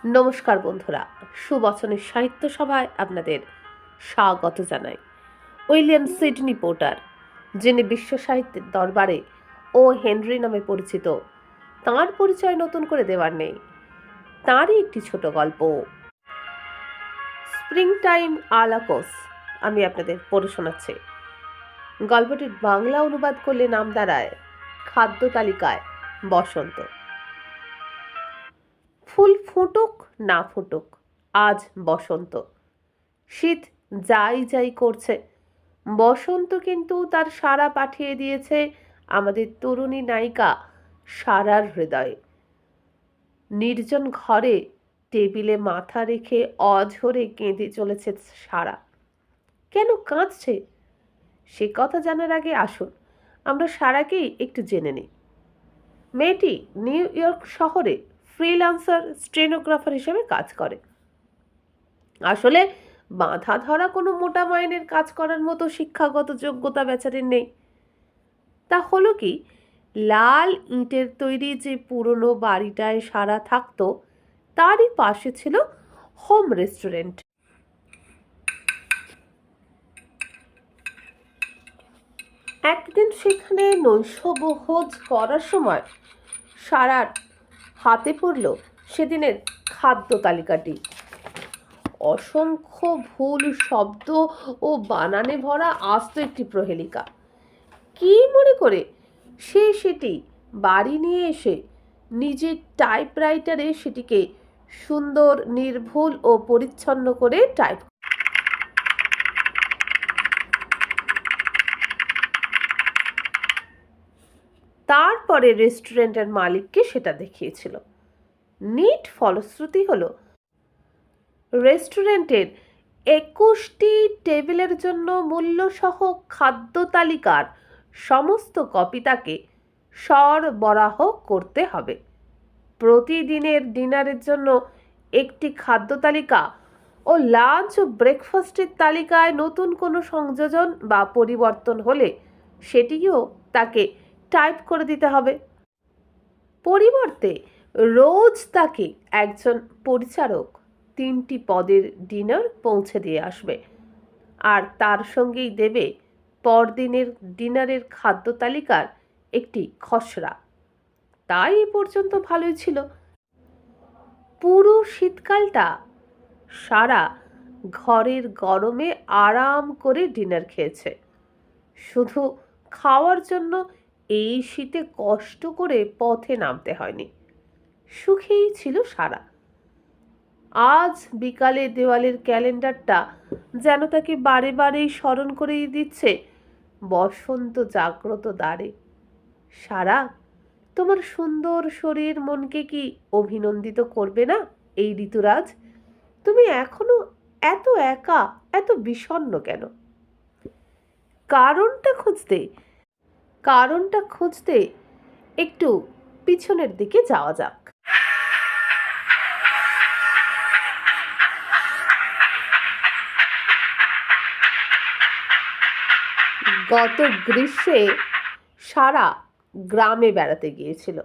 নমস্কার বন্ধুরা, সুবচনের সাহিত্য সভায় আপনাদের স্বাগত জানাই। উইলিয়াম সিডনি পোর্টার, যিনি বিশ্ব সাহিত্যের দরবারে ও হেনরি নামে পরিচিত, তাঁর পরিচয় নতুন করে দেওয়ার নেই। তাঁরই একটি ছোট গল্প, স্প্রিং টাইম আলাকোস, আমি আপনাদের পড়ে শোনাচ্ছি। গল্পটির বাংলা অনুবাদ করলে নাম দাঁড়ায় খাদ্য তালিকায় বসন্ত। ফুল ফুটুক না ফুটুক, আজ বসন্ত। শীত যাই যাই করছে, বসন্ত কিন্তু তার সাড়া পাঠিয়ে দিয়েছে আমাদের তরুণী নায়িকা সারার হৃদয়ে। নির্জন ঘরে টেবিলে মাথা রেখে অঝরে কেঁদে চলেছে সারা। কেন কাঁদছে সে কথা জানার আগে আসুন আমরা সারাকেই একটু জেনে নিই। মেয়েটি নিউ ইয়র্ক শহরে ফ্রিল্যান্সার স্টেনোগ্রাফার হিসেবে কাজ করে। আসলে বাঁধা ধরা কোনো মোটা মাইনের কাজ করার মতো শিক্ষাগত যোগ্যতা বেচারির নেই। তা হলো কি, লাল ইটের তৈরি যে পুরনো বাড়িটায় সারা থাকতো তারই পাশে ছিল হোম রেস্টুরেন্ট। একদিন সেখানে নৈশভোজ করার সময় সারার হাতে পড়ল সেদিনের খাদ্য তালিকাটি। অসংখ্য ভুল শব্দ ও বানানে ভরা আস্ত একটি প্রহেলিকা। কি মনে করে সে সেটি বাড়ি নিয়ে এসে নিজের টাইপরাইটারে সেটিকে সুন্দর, নির্ভুল ও পরিচ্ছন্ন করে টাইপ। তারপরে রেস্টুরেন্টের মালিককে সেটা দেখিয়েছিল। নিট ফলশ্রুতি হলো রেস্টুরেন্টের 21টি টেবিলের জন্য মূল্যসহ খাদ্য তালিকার সমস্ত কপি তাকে সরবরাহ করতে হবে। প্রতিদিনের ডিনারের জন্য একটি খাদ্য তালিকা ও লাঞ্চ ও ব্রেকফাস্টের তালিকায় নতুন কোনো সংযোজন বা পরিবর্তন হলে সেটিও তাকে টাইপ করে দিতে হবে। পরিবর্তে রোজ তাকে একজন পরিচারক 3টি পদের ডিনার পৌঁছে দিয়ে আসবে, আর তার সঙ্গেই দেবে পরদিনের ডিনারের খাদ্য তালিকার একটি খসড়া। তাই এ পর্যন্ত ভালোই ছিল। পুরো শীতকালটা সারা ঘরের গরমে আরাম করে ডিনার খেয়েছে। শুধু খাওয়ার জন্য এই শীতে কষ্ট করে পথে নামতে হয়নি। সুখেই ছিল সারা। আজ বিকালে দেওয়ালের ক্যালেন্ডারটা যেন তাকে বারে বারেই স্মরণ করিয়ে দিচ্ছে বসন্ত জাগ্রত দ্বারে। সারা, তোমার সুন্দর শরীর মনকে কি অভিনন্দিত করবে না এই ঋতুরাজ? তুমি এখনো এত একা, এত বিষণ্ণ কেন? কারণটা খুঁজতে কারণটা খুঁজতে একটু পিছনের দিকে যাওয়া যাক। গত গ্রীষ্মে সারা গ্রামে বেড়াতে গিয়েছিল।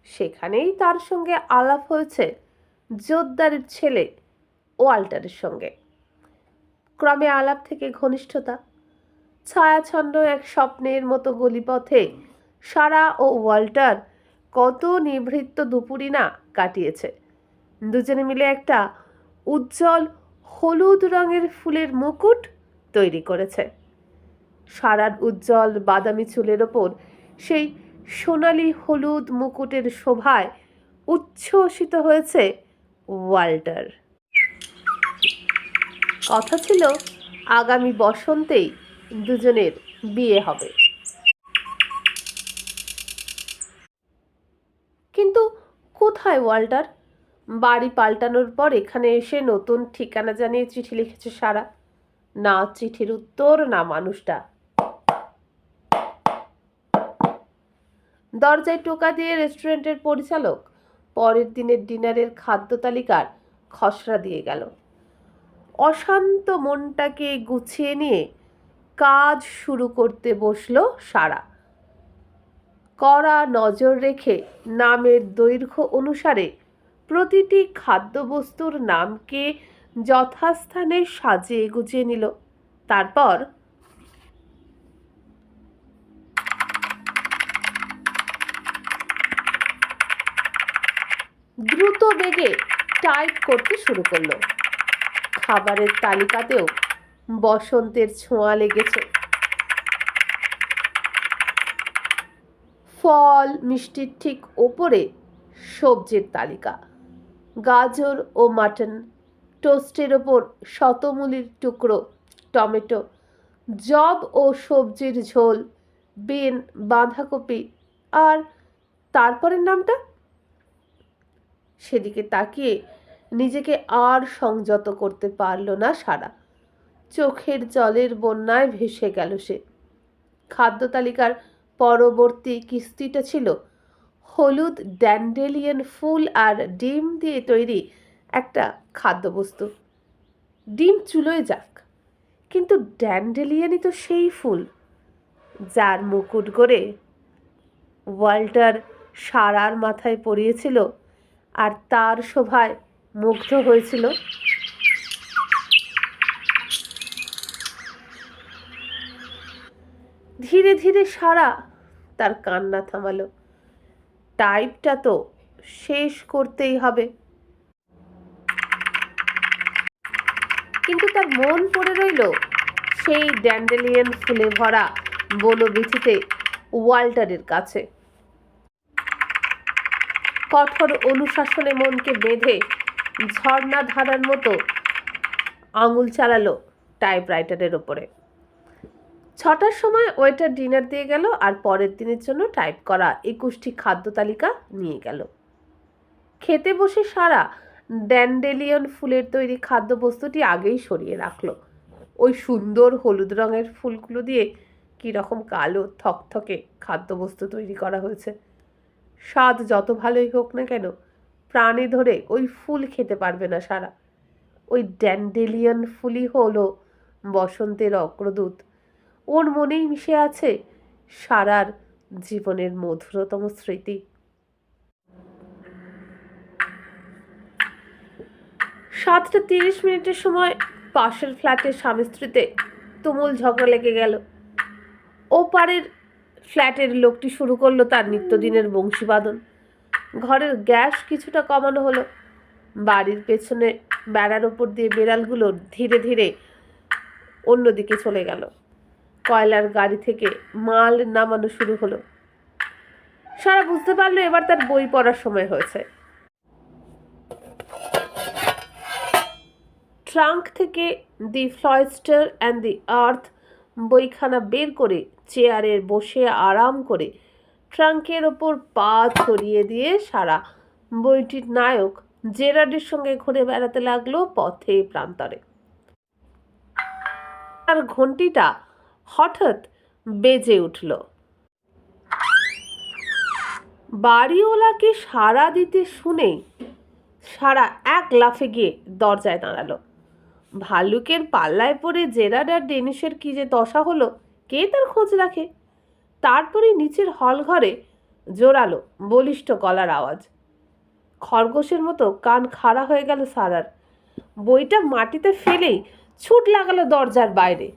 সেখানেই তার সঙ্গে আলাপ হয়েছে জোরদারের ছেলে ওয়াল্টারের সঙ্গে। ক্রমে আলাপ থেকে ঘনিষ্ঠতা। ছায়াছন্ন এক স্বপ্নের মতো গলিপথে সারা ও ওয়াল্টার কত নিভৃত দুপুরি না কাটিয়েছে। দুজনে মিলে একটা উজ্জ্বল হলুদ রঙের ফুলের মুকুট তৈরি করেছে। সারার উজ্জ্বল বাদামি চুলের ওপর সেই সোনালি হলুদ মুকুটের শোভায় উচ্ছ্বসিত হয়েছে ওয়াল্টার। কথা ছিল আগামী বসন্তেই দুজনের বিয়ে হবে। কিন্তু কোথায় ওয়াল্টার? বাড়ি পাল্টানোর পর এখানে এসে নতুন ঠিকানা জানিয়ে চিঠি লিখেছে সারা। না চিঠির উত্তর, না মানুষটা। দরজায় টোকা দিয়ে রেস্টুরেন্টের পরিচালক পরের দিনের ডিনারের খাদ্য তালিকার খসড়া দিয়ে গেল। অশান্ত মনটাকে গুছিয়ে নিয়ে কাজ শুরু করতে বসল সারা। কড়া নজর রেখে নামের দৈর্ঘ্য অনুসারে প্রতিটি খাদ্যবস্তুর নামকে যথাস্থানে সাজিয়ে গুছিয়ে নিল। তারপর দ্রুত বেগে টাইপ করতে শুরু করলো। খাবারের তালিকাতেও বসন্তের ছোঁয়া লেগেছে। ফল মিষ্টির ঠিক ওপরে সবজির তালিকা, গাজর ও মাটন, টোস্টের ওপর শতমূলির টুকরো, টমেটো, জব ও সবজির ঝোল, বিন, বাঁধাকপি, আর তারপরের নামটা। সেদিকে তাকিয়ে নিজেকে আর সংযত করতে পারল না সারা। চোখের জলের বন্যায় ভেসে গেল সে। খাদ্য তালিকার পরবর্তী কিস্তিটা ছিল হলুদ ড্যান্ডেলিয়ান ফুল আর ডিম দিয়ে তৈরি একটা খাদ্যবস্তু। ডিম চুলোয় যাক, কিন্তু ড্যান্ডেলিয়ানই তো সেই ফুল যার মুকুট গড়ে ওয়াল্টার সারার মাথায় পরিয়েছিল আর তার শোভায় মুগ্ধ হয়েছিল। ধীরে ধীরে সারা তার কান্না থামালো। টাইপটা তো শেষ করতেই হবে। কিন্তু তার মন পড়ে রইল সেই ড্যান্ডেলিয়ান ফুলে ভরা বনবীথিতে ওয়াল্টারের কাছে। কঠোর অনুশাসনে মনকে বেঁধে ঝর্ণা ধারার মতো আঙুল চালালো টাইপরাইটারের ওপরে। 6টার সময় ওয়েটার ডিনার দিয়ে গেল আর পরের দিনের জন্য টাইপ করা 21টি খাদ্য তালিকা নিয়ে গেল। খেতে বসে সারা ড্যান্ডেলিয়ন ফুলের তৈরি খাদ্যবস্তুটি আগেই সরিয়ে রাখলো। ওই সুন্দর হলুদ রঙের ফুলগুলো দিয়ে কীরকম কালো থকথকে খাদ্যবস্তু তৈরি করা হয়েছে। স্বাদ যত ভালোই হোক না কেন, প্রাণে ধরে ওই ফুল খেতে পারবে না সারা। ওই ড্যান্ডেলিয়ন ফুলই হলো বসন্তের অগ্রদূত। ওর মনেই মিশে আছে সারার জীবনের মধুরতম স্মৃতি। 7:30 সময় পাশের ফ্ল্যাটের স্বামী স্ত্রীতে তুমুল ঝগড়া লেগে গেল। ওপারের ফ্ল্যাটের লোকটি শুরু করলো তার নিত্যদিনের বংশীবাদন। ঘরের গ্যাস কিছুটা কমানো হলো। বাড়ির পেছনে বেড়ার ওপর দিয়ে বেড়ালগুলো ধীরে ধীরে অন্যদিকে চলে গেল। কয়লার গাড়ি থেকে মাল নামানো শুরু হলো। সারা বুঝতে পারলো এবার তার বই পড়ার সময় হয়েছে। ট্রাঙ্ক থেকে দি ফ্লয়েস্টার অ্যান্ড দি আর্থ বইখানা বের করে চেয়ারে বসে আরাম করে ট্রাঙ্কের ওপর পা ছড়িয়ে দিয়ে সারা বইটির নায়ক জেরার্ডের সঙ্গে ঘুরে বেড়াতে লাগলো পথে প্রান্তরে। তার ঘন্টিটা হঠাৎ বেজে উঠল। বাড়িওয়ালাকে সাড়া দিতে শুনে সারা এক লাফে গিয়ে দরজায় দাঁড়ালো। ভালুকের পাল্লায় পড়ে জেরার্ড আর ডেনিসের কি যে দশা হলো কে তার খোঁজ রাখে। তারপরে নিচের হল ঘরে জোরালো বলিষ্ঠ গলার আওয়াজ। খরগোশের মতো কান খাড়া হয়ে গেল সারার। বইটা মাটিতে ফেলেই ছুট লাগালো দরজার বাইরে।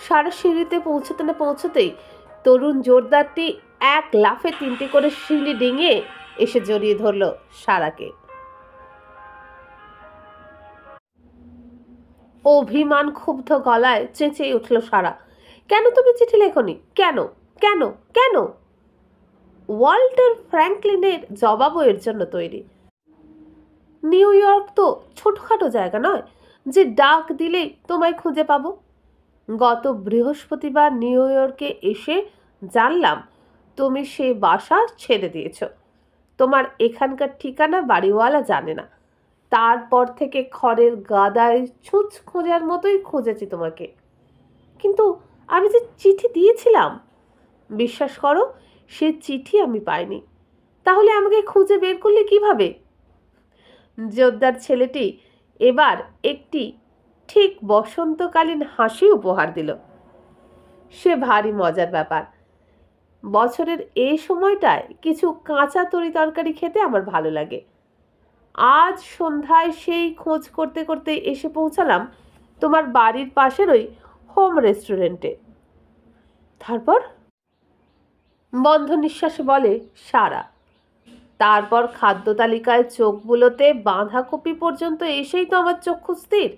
সারা সিঁড়িতে পৌঁছতে না পৌঁছতেই তরুণ জোরদারটি এক লাফে 3টে করে সিঁড়ি ডিঙিয়ে এসে জড়িয়ে ধরল সারাকে। অভিমান ক্ষুব্ধ গলায় চেঁচিয়ে উঠল সারা, কেন তুমি চিঠি লেখনি? কেন কেন কেন? ওয়াল্টার ফ্র্যাঙ্কলিনের জবাবও এর জন্য তৈরি। নিউ ইয়র্ক তো ছোটখাটো জায়গা নয় যে ডাক দিলেই তোমায় খুঁজে পাবো। গত বৃহস্পতিবার নিউ ইয়র্কে এসে জানলাম তুমি সে বাসা ছেড়ে দিয়েছ। তোমার এখানকার ঠিকানা বাড়িওয়ালা জানে না। তারপর থেকে খড়ের গাদায় ছুঁচ খোঁজার মতোই খুঁজেছি তোমাকে, কিন্তু আমি যে চিঠি দিয়েছিলাম, বিশ্বাস করো সে চিঠি আমি পাইনি। তাহলে আমাকে খুঁজে বের করলে কিভাবে? জোরদার ছেলেটি এবার একটি ঠিক বসন্তকালীন হাসি উপহার দিল। সে ভারী মজার ব্যাপার। বছরের এই সময়টায় কিছু কাঁচা তরি তরকারি খেতে আমার ভালো লাগে। আজ সন্ধ্যায় সেই খোঁজ করতে করতে এসে পৌঁছালাম তোমার বাড়ির পাশের ওই হোম রেস্টুরেন্টে। তারপর বন্ধ নিঃশ্বাসে বলে সারা। তারপর খাদ্য তালিকায় চোখ বুলোতে বাঁধাকপি পর্যন্ত এসেই তো আমার চক্ষু স্থির।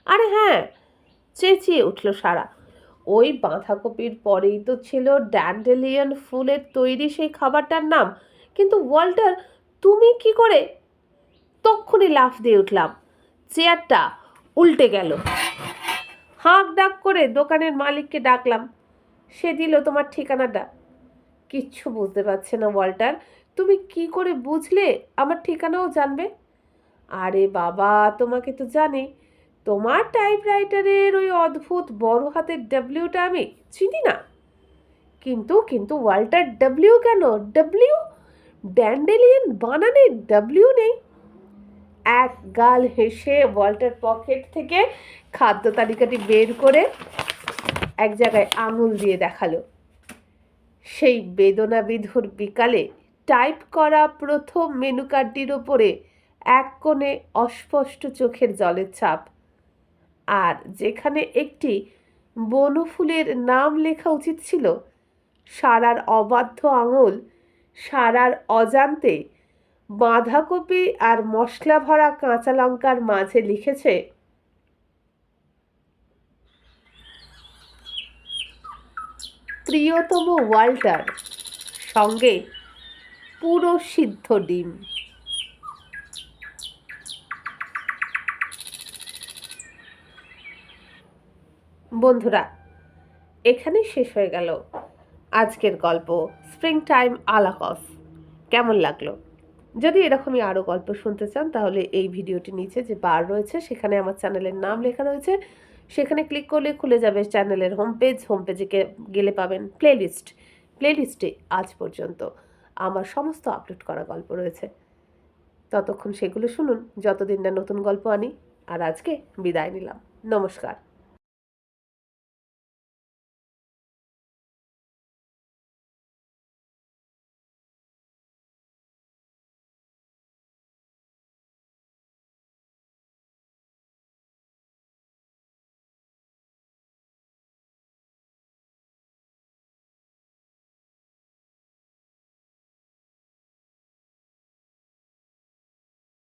আরে হ্যাঁ, চেঁচিয়ে উঠল সারা, ওই বাঁধাকপির পরেই তো ছিল ড্যান্ডেলিয়ন ফুলের তৈরি সেই খাবারটার নাম। কিন্তু ওয়াল্টার, তুমি কি করে? তক্ষুনি লাফ দিয়ে উঠলাম, চেয়ারটা উল্টে গেল। হাঁক ডাক করে দোকানের মালিককে ডাকলাম, সে দিল তোমার ঠিকানাটা। কিচ্ছু বুঝতে পারছে না ওয়াল্টার, তুমি কি করে বুঝলে আমার ঠিকানাও জানবে? আরে বাবা, তোমাকে তো জানি, তোমার টাইপরাইটারের ওই অদ্ভুত বড় হাতের ডব্লিউটা আমি চিনি না। কিন্তু কিন্তু ওয়াল্টার, ডব্লিউ কেন? ডব্লিউ ড্যান্ডেলিয়ন বানানে ডব্লিউ নেই। এক গাল হেসে ওয়াল্টার পকেট থেকে খাদ্য তালিকাটি বের করে এক জায়গায় আঙুল দিয়ে দেখালো। সেই বেদনা বিধুর বিকালে টাইপ করা প্রথম মেনু কার্ডটির ওপরে এক কোণে অস্পষ্ট চোখের জলের ছাপ, আর যেখানে একটি বনফুলের নাম লেখা উচিত ছিল, সারার অবাধ্য আঙুল সারার অজান্তে বাঁধাকপি আর মশলা ভরা কাঁচা লঙ্কার মাঝে লিখেছে প্রিয়তম ওয়াল্টার, সঙ্গে পুরো সিদ্ধ ডিম। বন্ধুরা, এখানেই শেষ হয়ে গেল আজকের গল্প স্প্রিং টাইম আলাকস। কেমন লাগলো? যদি এরকমই আরও গল্প শুনতে চান তাহলে এই ভিডিওটির নিচে যে বার রয়েছে সেখানে আমার চ্যানেলের নাম লেখা রয়েছে, সেখানে ক্লিক করলে খুলে যাবে চ্যানেলের হোমপেজে গেলে পাবেন প্লেলিস্টে আজ পর্যন্ত আমার সমস্ত আপলোড করা গল্প রয়েছে। ততক্ষণ সেগুলো শুনুন যতদিন না নতুন গল্প আনি। আর আজকে বিদায় নিলাম, নমস্কার।